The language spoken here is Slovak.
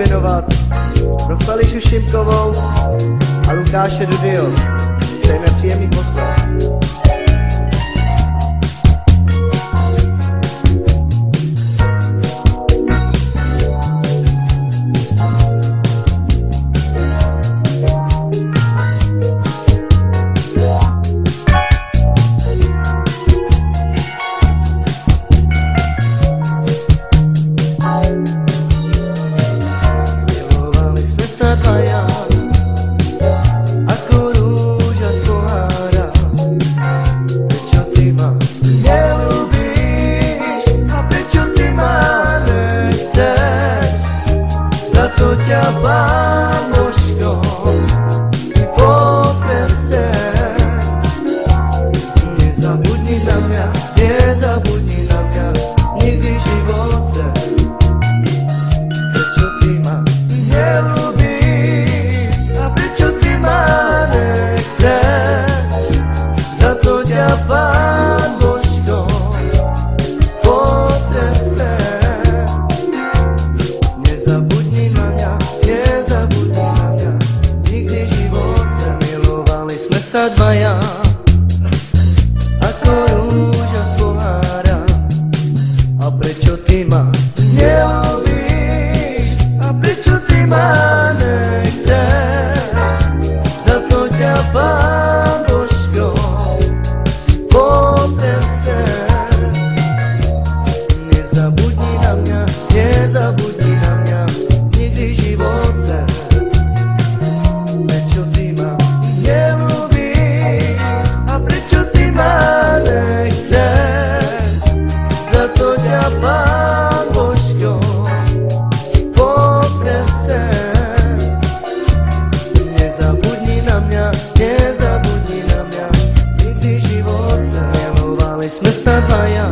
věnovat pro Felišu Šimkovou a Lukáše Dudyho. Přejeme příjemný poslech. Pán Božko i potrese. Nezabudni na mňa, nezabudni na mňa nikdy v živote. Prečo ty ma nelúbíš a prečo ty ma nechceš? Za to ťa Pán Božko potrese. Nezabudni na mňa, nezabudni na mňa nikdy v živote. Milovali sme sa dvaja ako rúža z pohára. A prečo ty ma nelúbíš a prečo ty ma nechceš? Za to ťa Pán Božko potrese. Nezabudni na mňa, nezabudni na mňa nikdy v živote. Prečo ty ma nelúbíš a prečo ty ma nechceš? Za to ťa Pán Božko potrese. Nezabudni na mňa, nezabudni na mňa nikdy v živote. Milovali sme sa dvaja